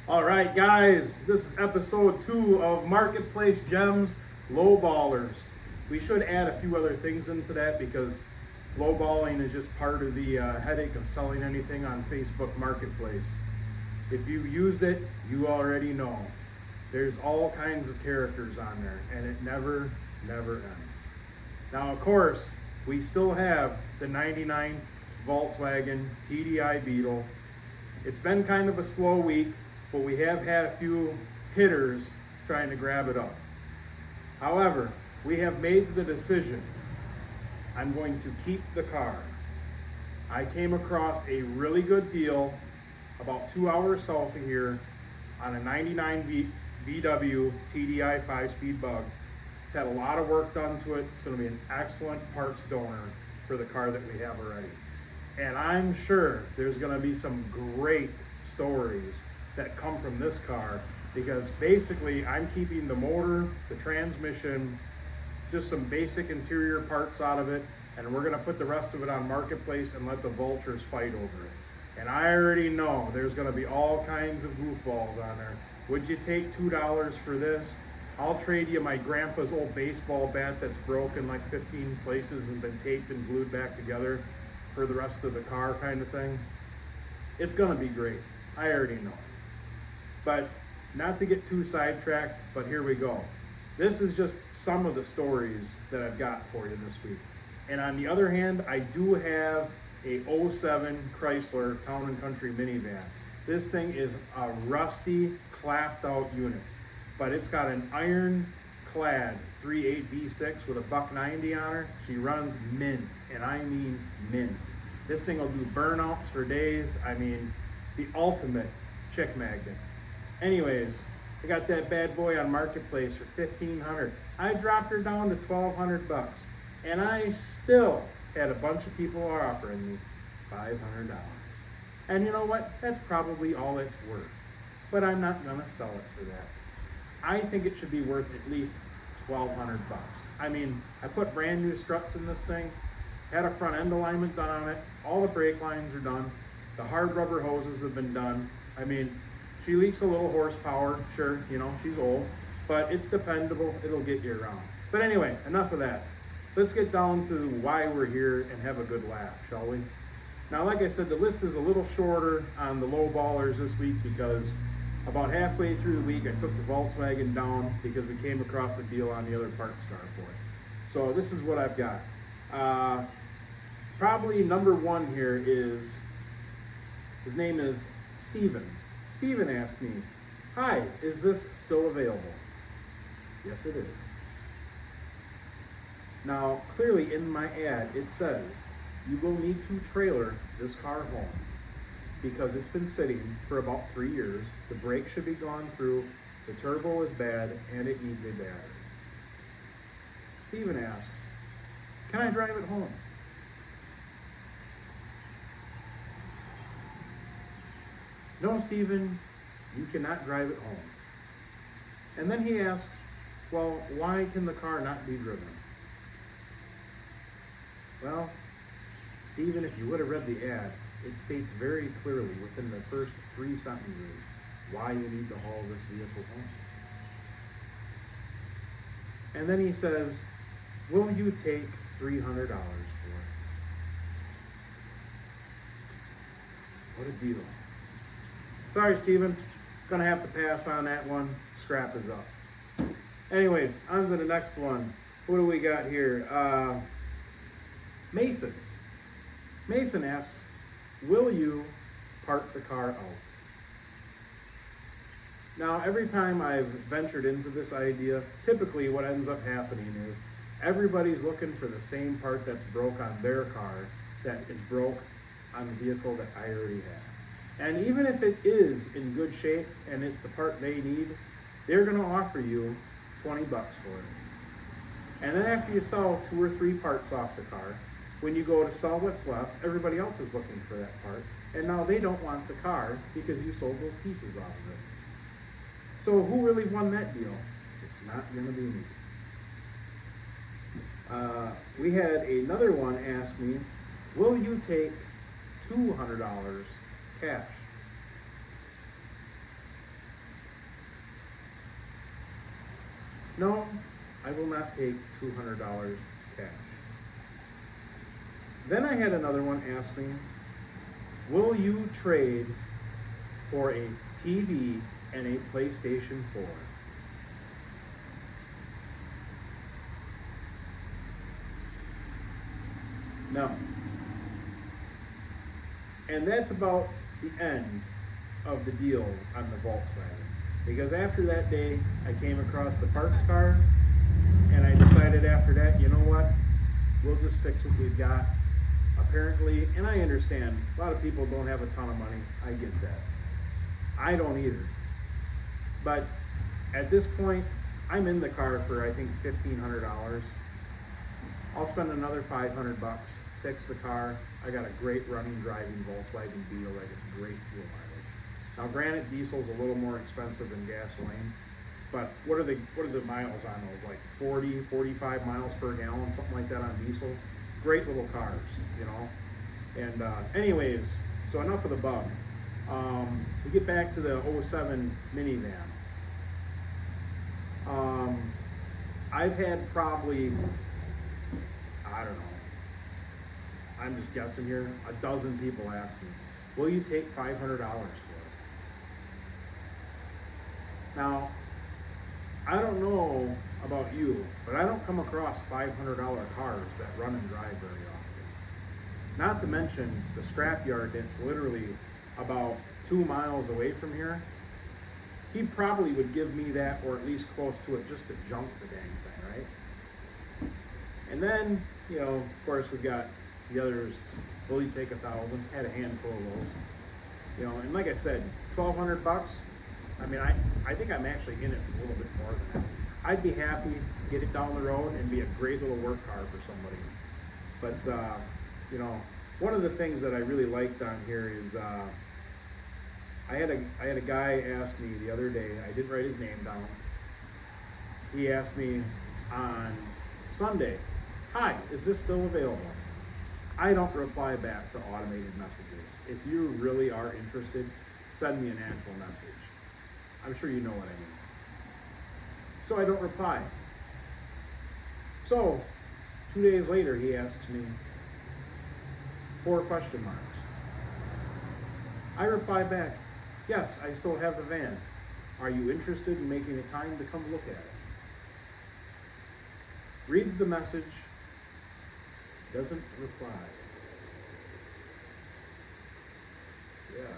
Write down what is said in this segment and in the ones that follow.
All right, guys, this is episode 2 of Marketplace Gems Lowballers. We should add a few other things into that because lowballing is just part of the headache of selling anything on Facebook Marketplace. If you used it, you already know. There's all kinds of characters on there, and it never ends. Now, of course, we still have the 99 Volkswagen TDI Beetle. It's been kind of a slow week, but we have had a few hitters trying to grab it up. However, we have made the decision. I'm going to keep the car. I came across a really good deal about 2 hours south of here on a 99 VW TDI 5-speed bug. It's had a lot of work done to it. It's going to be an excellent parts donor for the car that we have already. And I'm sure there's going to be some great stories that come from this car, because basically I'm keeping the motor, the transmission, just some basic interior parts out of it, and we're gonna put the rest of it on Marketplace and let the vultures fight over it. And I already know there's gonna be all kinds of goofballs on there. Would you take $2 for this? I'll trade you my grandpa's old baseball bat that's broken like 15 places and been taped and glued back together for the rest of the car, kind of thing. It's gonna be great, I already know. But not to get too sidetracked, but here we go. This is just some of the stories that I've got for you this week. And on the other hand, I do have a 07 Chrysler Town and Country minivan. This thing is a rusty, clapped out unit, but it's got an ironclad 3.8 V6 with a $190 on her. She runs mint, and I mean mint. This thing will do burnouts for days. I mean, the ultimate chick magnet. Anyways, I got that bad boy on Marketplace for $1,500. I dropped her down to $1,200, and I still had a bunch of people offering me $500. And you know what? That's probably all it's worth. But I'm not gonna sell it for that. I think it should be worth at least $1,200. I mean, I put brand new struts in this thing, had a front end alignment done on it, all the brake lines are done, the hard rubber hoses have been done. I mean, she leaks a little horsepower, sure, you know, she's old, but it's dependable, it'll get you around. But anyway, enough of that. Let's get down to why we're here and have a good laugh, shall we? Now, like I said, the list is a little shorter on the low ballers this week because about halfway through the week, I took the Volkswagen down because we came across a deal on the other parts car for it. So this is what I've got. Probably number one here is, his name is Steven. Steven asked me, "Hi, is this still available?" Yes, it is. Now, clearly in my ad, it says you will need to trailer this car home because it's been sitting for about 3 years. The brake should be gone through, the turbo is bad, and it needs a battery. Steven asks, "Can I drive it home?" No, Steven, you cannot drive it home. And then he asks, well, why can the car not be driven? Well, Steven, if you would have read the ad, it states very clearly within the first 3 sentences why you need to haul this vehicle home. And then he says, will you take $300 for it? What a deal. Sorry, Steven, gonna have to pass on that one. Scrap is up. Anyways, on to the next one. What do we got here? Mason. Mason asks, will you park the car out? Now, every time I've ventured into this idea, typically what ends up happening is everybody's looking for the same part that's broke on their car that is broke on the vehicle that I already have. And even if it is in good shape and it's the part they need, they're gonna offer you $20 for it. And then after you sell 2 or 3 parts off the car, when you go to sell what's left, everybody else is looking for that part. And now they don't want the car because you sold those pieces off of it. So who really won that deal? It's not gonna be me. We had another one ask me, will you take $200 cash? No, I will not take $200 cash. Then I had another one ask me, will you trade for a TV and a PlayStation 4? No. And that's about the end of the deals on the Volkswagen. Because after that day, I came across the parts car, and I decided after that, you know what? We'll just fix what we've got. Apparently, and I understand, a lot of people don't have a ton of money. I get that. I don't either. But at this point, I'm in the car for, I think, $1,500. I'll spend another $500, fix the car. I got a great running, driving Volkswagen Beetle that gets great fuel mileage. Now, granted, diesel's a little more expensive than gasoline, but what are the miles on those? Like 40, 45 miles per gallon, something like that on diesel. Great little cars, you know. And anyways, so enough of the bug. We get back to the '07 minivan. I've had probably, I don't know, I'm just guessing here, a dozen people ask me, will you take $500 for it? Now, I don't know about you, but I don't come across $500 cars that run and drive very often. Not to mention the scrapyard that's literally about 2 miles away from here. He probably would give me that, or at least close to it, just to junk the dang thing, right? And then, you know, of course, we've got the others. Will you take 1,000? Had a handful of those. You know, and like I said, $1,200. I mean, I think I'm actually in it a little bit more than that. I'd be happy to get it down the road and be a great little work car for somebody. But you know, one of the things that I really liked on here is I had a guy ask me the other day. I didn't write his name down. He asked me on Sunday, "Hi, is this still available?" I don't reply back to automated messages. If you really are interested, send me an actual message. I'm sure you know what I mean. So I don't reply. So 2 days later, he asks me 4 question marks. I reply back, yes, I still have the van. Are you interested in making a time to come look at it? Reads the message, doesn't reply. Yeah.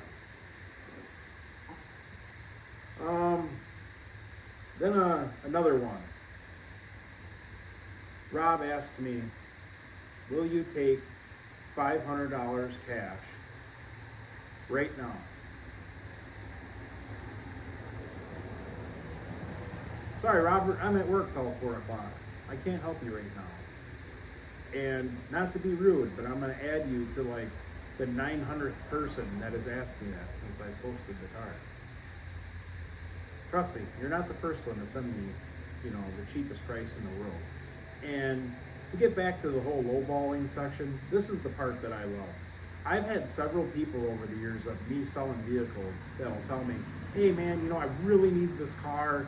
Then another one. Rob asked me, will you take $500 cash right now? Sorry, Robert, I'm at work till 4 o'clock. I can't help you right now. And not to be rude, but I'm going to add you to like the 900th person that has asked me that since I posted the car. Trust me, you're not the first one to send me, you know, the cheapest price in the world. And to get back to the whole lowballing section, this is the part that I love. I've had several people over the years of me selling vehicles that'll tell me, hey man, you know, I really need this car.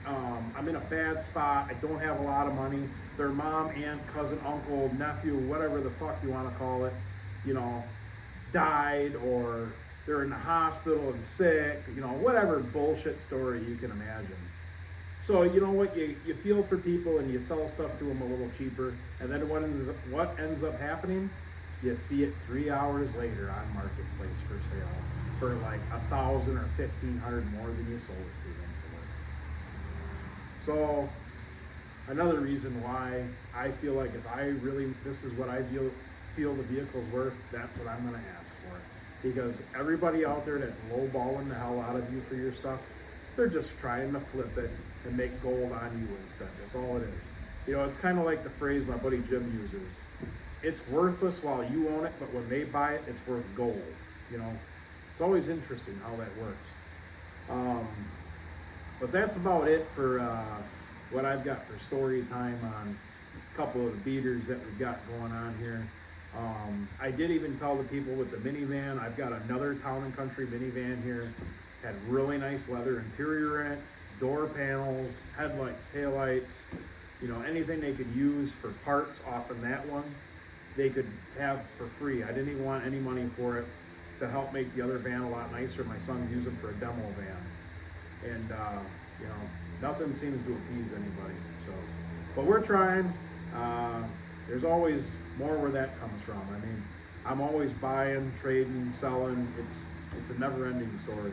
I'm in a bad spot. I don't have a lot of money. Their mom, aunt, cousin, uncle, nephew, whatever the fuck you want to call it, you know, died, or they're in the hospital and sick, you know, whatever bullshit story you can imagine. So you know what, you feel for people and you sell stuff to them a little cheaper, and then what ends up happening? You see it 3 hours later on Marketplace for sale for like 1,000 or 1,500 more than you sold it to them for. So another reason why I feel like if I really, this is what I feel the vehicle's worth, that's what I'm gonna ask for. Because everybody out there that's lowballing the hell out of you for your stuff, they're just trying to flip it and make gold on you instead. That's all it is. You know, it's kind of like the phrase my buddy Jim uses. It's worthless while you own it, but when they buy it, it's worth gold. You know, it's always interesting how that works. But that's about it for what I've got for story time on a couple of the beaters that we've got going on here. I did even tell the people with the minivan, I've got another Town & Country minivan here. Had really nice leather interior in it, door panels, headlights, taillights, you know, anything they could use for parts off in that one, they could have for free. I didn't even want any money for it to help make the other van a lot nicer. My son's using for a demo van. And, you know, nothing seems to appease anybody. So, but we're trying. There's always more where that comes from. I mean, I'm always buying, trading, selling. It's a never-ending story.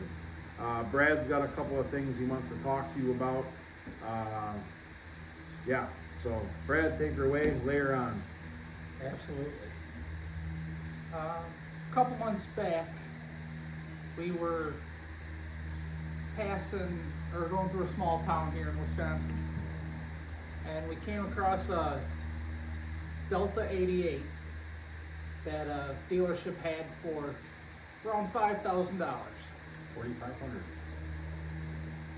Brad's got a couple of things he wants to talk to you about. Yeah, so Brad, take her away, lay her on. Absolutely. A couple months back, we were passing or going through a small town here in Wisconsin, and we came across a Delta 88 that a dealership had for around $5,000. 4,500.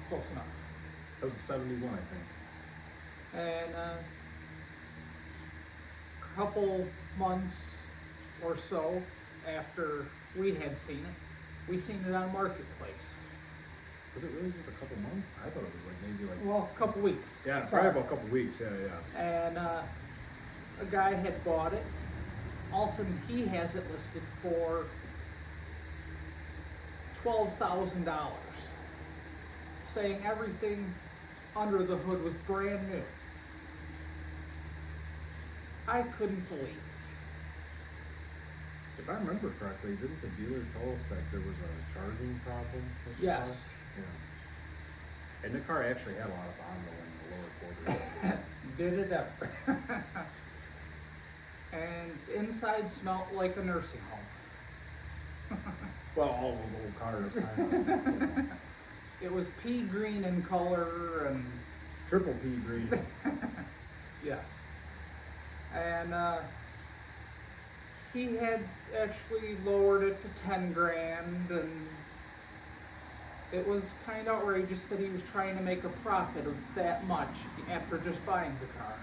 Close enough. That was a 71, I think. And a couple months or so after we had seen it, we seen it on Marketplace. Was it really just a couple months? I thought it was like maybe like. Well, a couple weeks. Yeah, Sorry. probably about a couple weeks. Yeah, yeah. And a guy had bought it. All of a sudden, he has it listed for $12,000, saying everything under the hood was brand new. I couldn't believe it. If I remember correctly, didn't the dealer tell us that there was a charging problem with the Yes. car? Yeah. And the car actually had a lot of bondo in the lower quarters. Did it ever. And inside smelled like a nursing home. Well, all those old cars kind of, you know, It was pea green in color and triple P green. yes. And he had actually lowered it to 10 grand, and it was kind of outrageous that he was trying to make a profit of that much after just buying the car.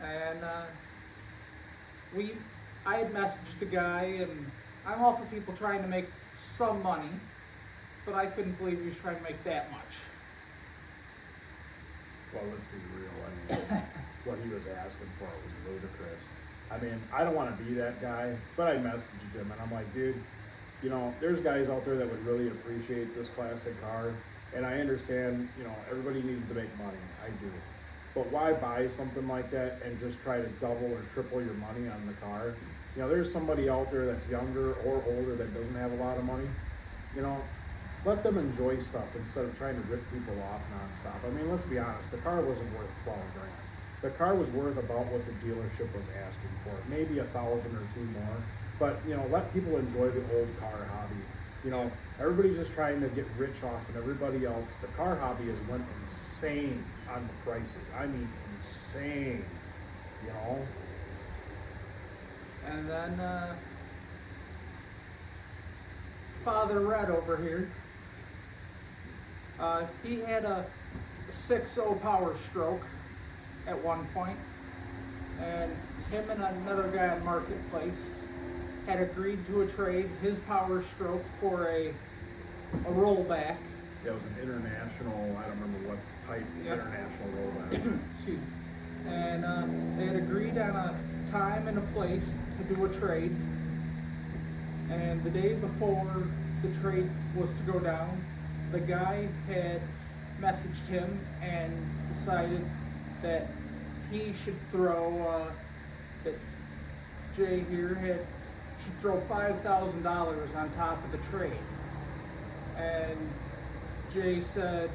And I had messaged the guy, and I'm all for people trying to make some money, but I couldn't believe he was trying to make that much. Well, let's be real. I mean, what he was asking for was ludicrous. I mean, I don't want to be that guy, but I messaged him and I'm like, dude, you know, there's guys out there that would really appreciate this classic car, and I understand, you know, everybody needs to make money. I do. But why buy something like that and just try to double or triple your money on the car? You know, there's somebody out there that's younger or older that doesn't have a lot of money. You know, let them enjoy stuff instead of trying to rip people off nonstop. I mean, let's be honest, the car wasn't worth 12 grand. The car was worth about what the dealership was asking for, maybe 1,000 or two more. But, you know, let people enjoy the old car hobby. You know, everybody's just trying to get rich off and everybody else. The car hobby has went insane on the prices. I mean, insane, you know? And then Father Red over here, he had a 6.0 Power Stroke at one point, and him and another guy on Marketplace had agreed to a trade his Power Stroke for a rollback. Yeah, it was an international, I don't remember what type, Yep. international rollback. Excuse me. And they had agreed on a time and a place to do a trade. And the day before the trade was to go down, the guy had messaged him and decided that he should throw, that Jay here should throw $5,000 on top of the trade. And Jay said,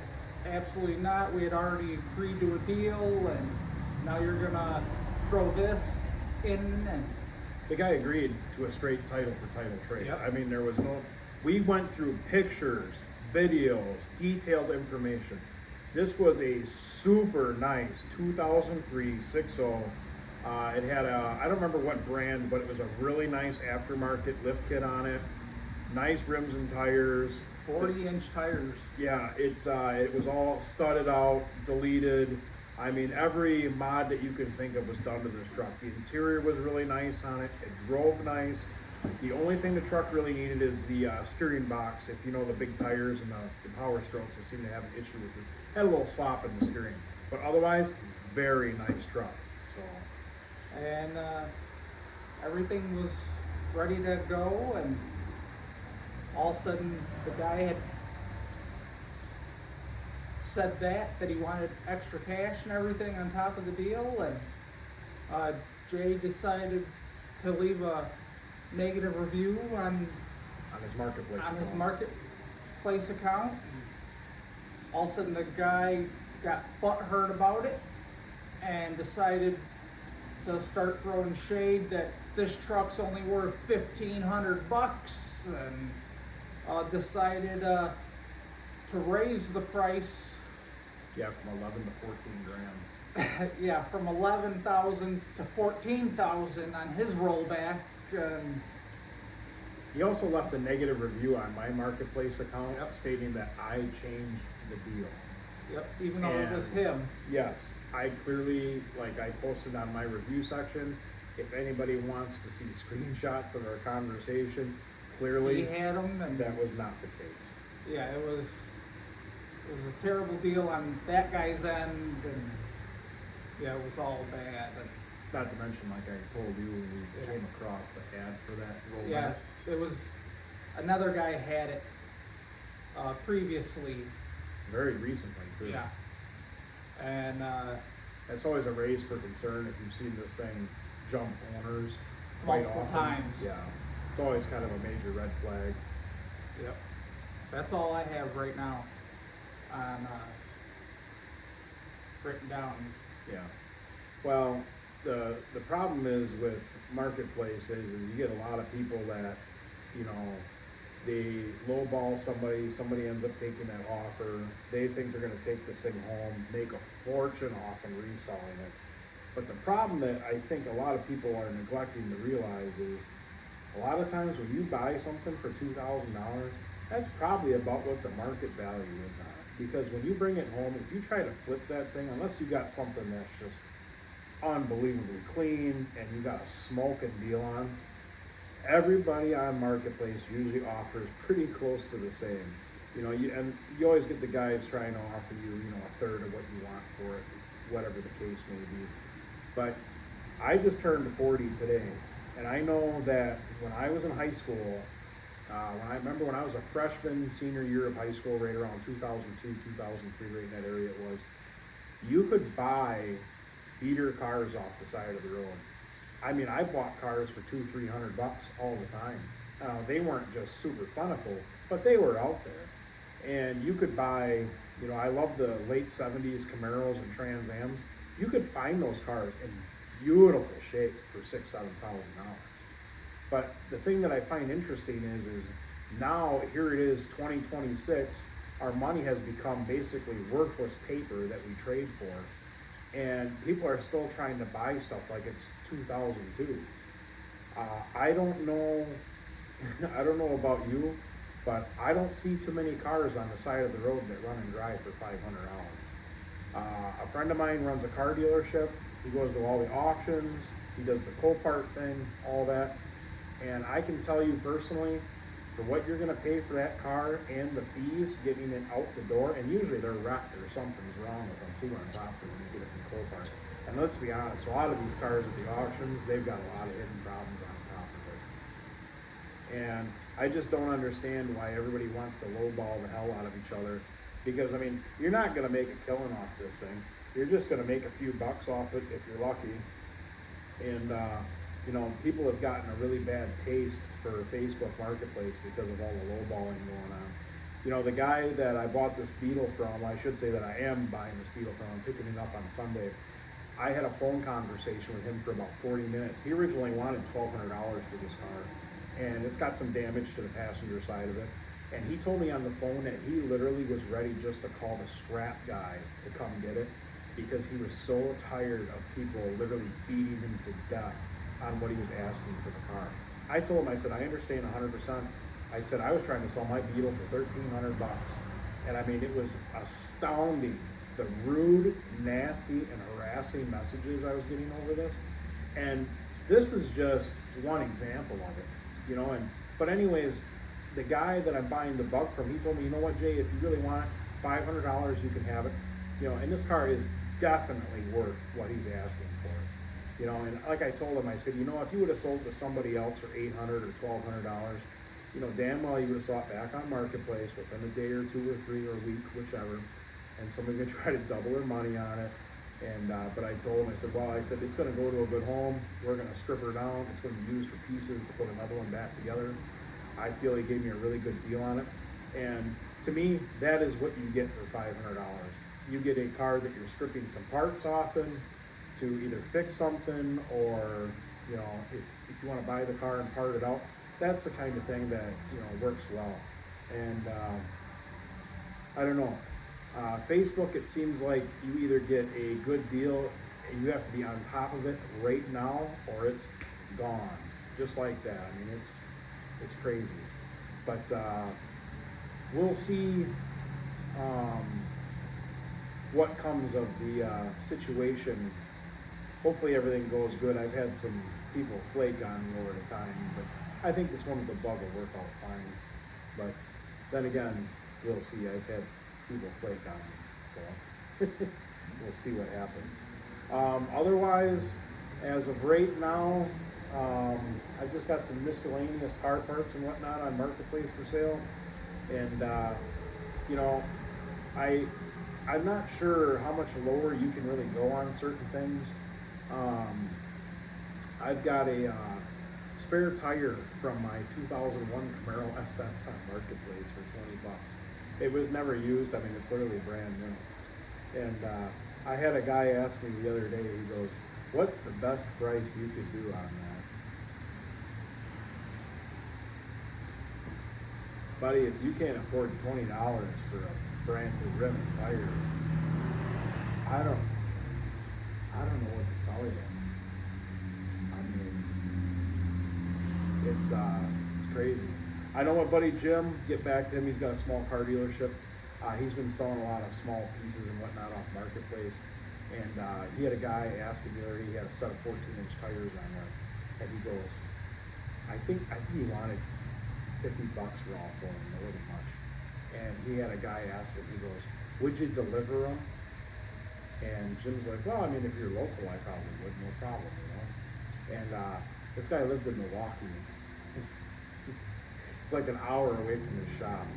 absolutely not. We had already agreed to a deal, and now you're gonna throw this in. And The guy agreed to a straight title for title trade. Yep. I mean, there was no, we went through pictures, videos, detailed information. This was a super nice 2003 6.0. It had a, I don't remember what brand, but it was a really nice aftermarket lift kit on it. Nice rims and tires. 40-inch tires. Yeah, it was all studded out, deleted. I mean, every mod that you can think of was done to this truck. The interior was really nice on it. It drove nice. The only thing the truck really needed is the steering box. If you know the big tires and the power strokes, I seem to have an issue with it. Had a little slop in the steering, but otherwise, very nice truck. So And everything was ready to go, and all of a sudden the guy had said that he wanted extra cash and everything on top of the deal, and Jay decided to leave a negative review on his marketplace. his marketplace account. All of a sudden the guy got butthurt about it and decided to start throwing shade that this truck's only worth $1,500, and decided to raise the price. Yeah, from 11 to 14 grand. Yeah, from 11,000 to 14,000 on his rollback. And He also left a negative review on my marketplace account, Yep. stating that I changed the deal. yep, even though it was And- him. Yes, I clearly, like I posted on my review section, if anybody wants to see screenshots of our conversation, He clearly had them, and that was not the case. yeah, it was a terrible deal on that guy's end, and yeah, it was all bad. And Not to mention, like I told you, when we Yeah. came across the ad for that rollback. yeah, it was another guy had it previously. Very recently too. Yeah, and That's always a raise for concern if you've seen this thing jump owners quite Multiple often. times. Yeah, it's always kind of a major red flag. yep, that's all I have right now on written down. Yeah. Well, the problem is with marketplaces is you get a lot of people that, you know, they lowball somebody ends up taking that offer, they think they're gonna take this thing home, make a fortune off and reselling it. But the problem that I think a lot of people are neglecting to realize is, a lot of times when you buy something for $2,000, that's probably about what the market value is on it. Because when you bring it home, if you try to flip that thing, unless you got something that's just unbelievably clean and you got a smoking deal on, everybody on marketplace usually offers pretty close to the same. You know, and you always get the guys trying to offer you, you know, a third of what you want for it, whatever the case may be. But I just turned 40 today, and I know that when I was in high school, when I was a freshman, senior year of high school, right around 2002, 2003, right in that area it was, you could buy beater cars off the side of the road. I mean, I bought cars for $200-300 all the time. They weren't just super plentiful, but they were out there. And you could buy, you know, I love the late 70s Camaros and Trans Ams. You could find those cars in beautiful shape for $6,000-7,000. But the thing that I find interesting is now here it is, 2026. Our money has become basically worthless paper that we trade for, and people are still trying to buy stuff like it's 2002. I don't know. I don't know about you, but I don't see too many cars on the side of the road that run and drive for $500. A friend of mine runs a car dealership. He goes to all the auctions. He does the Copart thing, all that. And I can tell you personally, for what you're gonna pay for that car and the fees getting it out the door, and usually they're wrecked or something's wrong with them too on top of when you get it from Copart. And let's be honest, a lot of these cars at the auctions, they've got a lot of hidden problems on top of it. And I just don't understand why everybody wants to lowball the hell out of each other. Because, I mean, you're not going to make a killing off this thing. You're just going to make a few bucks off it if you're lucky. And, you know, people have gotten a really bad taste for Facebook Marketplace because of all the lowballing going on. You know, the guy that I bought this Beetle from, I should say that I am buying this Beetle from, I'm picking it up on Sunday. I had a phone conversation with him for about 40 minutes. He originally wanted $1,200 for this car, and it's got some damage to the passenger side of it. And he told me on the phone that he literally was ready just to call the scrap guy to come get it because he was so tired of people literally beating him to death on what he was asking for the car. I told him, I said, I understand 100%. I said, I was trying to sell my Beetle for $1,300. And I mean, it was astounding, the rude, nasty, and harassing messages I was getting over this. And this is just one example of it. you know, but anyways, the guy that I'm buying the bug from, he told me, you know what, Jay, if you really want $500, you can have it, you know, and this car is definitely worth what he's asking for it. You know, and like I told him, I said, you know, if you would have sold to somebody else for $800 or $1,200, you know, damn well you would have saw it back on Marketplace within a day or two or three or a week, whichever, and somebody would try to double their money on it. And but I told him, I said, well, I said, it's going to go to a good home. We're going to strip her down. It's going to be used for pieces to put another one back together. I feel he gave me a really good deal on it. And to me, that is what you get for $500. You get a car that you're stripping some parts off in to either fix something, or, you know, if you want to buy the car and part it out, that's the kind of thing that, you know, works well. And I don't know. Facebook, it seems like you either get a good deal and you have to be on top of it right now, or it's gone, just like that. I mean, it's crazy. But we'll see what comes of the situation. Hopefully everything goes good. I've had some people flake on me over the time, but I think this one with the bug will work out fine. But then again, we'll see. I've had people flake on me, so we'll see what happens. Otherwise, as of right now, I just got some miscellaneous car parts and whatnot on Marketplace for sale, and you know, I'm not sure how much lower you can really go on certain things. I've got a spare tire from my 2001 Camaro SS on Marketplace for $20. It was never used. I mean, it's literally brand new. And I had a guy ask me the other day, he goes, what's the best price you could do on that? Buddy, if you can't afford $20 for a brand new rim and tire, I don't know what to tell you. I mean, it's crazy. I know my buddy Jim, get back to him, he's got a small car dealership. He's been selling a lot of small pieces and whatnot off Marketplace. And he had a guy asking me already, he had a set of 14-inch tires on there. And he goes, I think he wanted $50 raw for them, it wasn't much. And he had a guy ask him, he goes, would you deliver them? And Jim's like, well, I mean, if you're local, I probably would, no problem, you know. And this guy lived in Milwaukee. It's like an hour away from his shop.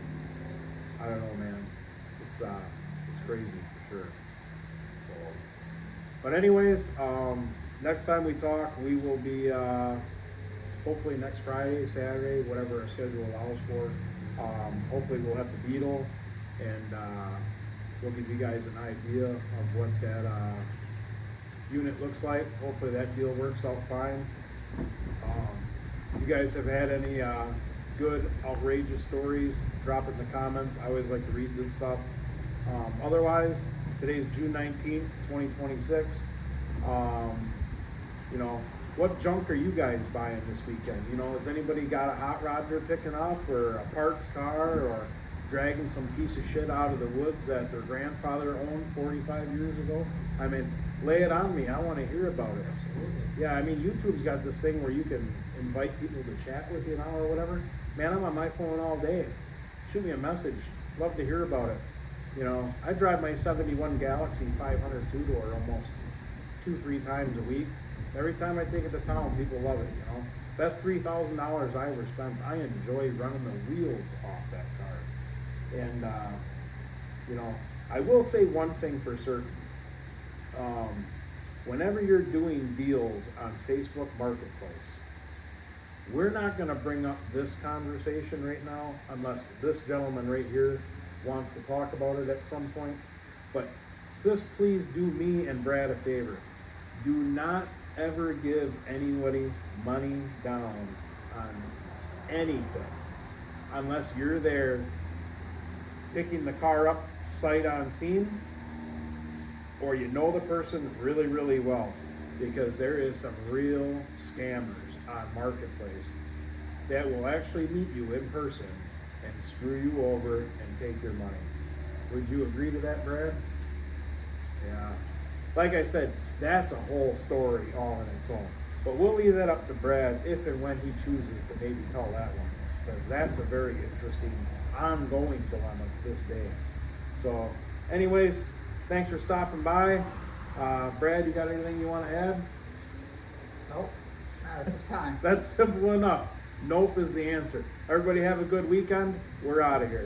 I don't know, man. It's crazy for sure. So, but anyways, next time we talk, we will be hopefully next Friday, Saturday, whatever our schedule allows for. Hopefully we'll have the Beetle, and we'll give you guys an idea of what that unit looks like. Hopefully that deal works out fine. If you guys have had any good, outrageous stories, drop it in the comments. I always like to read this stuff. Otherwise, today's June 19th, 2026. You know, what junk are you guys buying this weekend? You know, has anybody got a hot rod they're picking up, or a parts car, or dragging some piece of shit out of the woods that their grandfather owned 45 years ago? I mean, lay it on me. I want to hear about it. Absolutely. Yeah, I mean, YouTube's got this thing where you can invite people to chat with you now or whatever. Man, I'm on my phone all day. Shoot me a message. Love to hear about it. You know, I drive my 71 Galaxy 500 two-door almost 2-3 times a week. Every time I take it to town, people love it, you know. Best $3,000 I ever spent. I enjoy running the wheels off that car. And, you know, I will say one thing for certain. Whenever you're doing deals on Facebook Marketplace, we're not going to bring up this conversation right now unless this gentleman right here wants to talk about it at some point. But just please do me and Brad a favor. Do not ever give anybody money down on anything unless you're there picking the car up sight unseen, or you know the person really, really well, because there is some real scammers on Marketplace that will actually meet you in person and screw you over and take your money. Would you agree to that, Brad? Yeah. Like I said, that's a whole story all on its own. But we'll leave that up to Brad if and when he chooses to maybe tell that one, because that's a very interesting, ongoing dilemma to this day. So, anyways, thanks for stopping by. Brad, you got anything you want to add? Nope, not at this time. That's simple enough. Nope is the answer. Everybody have a good weekend. We're out of here.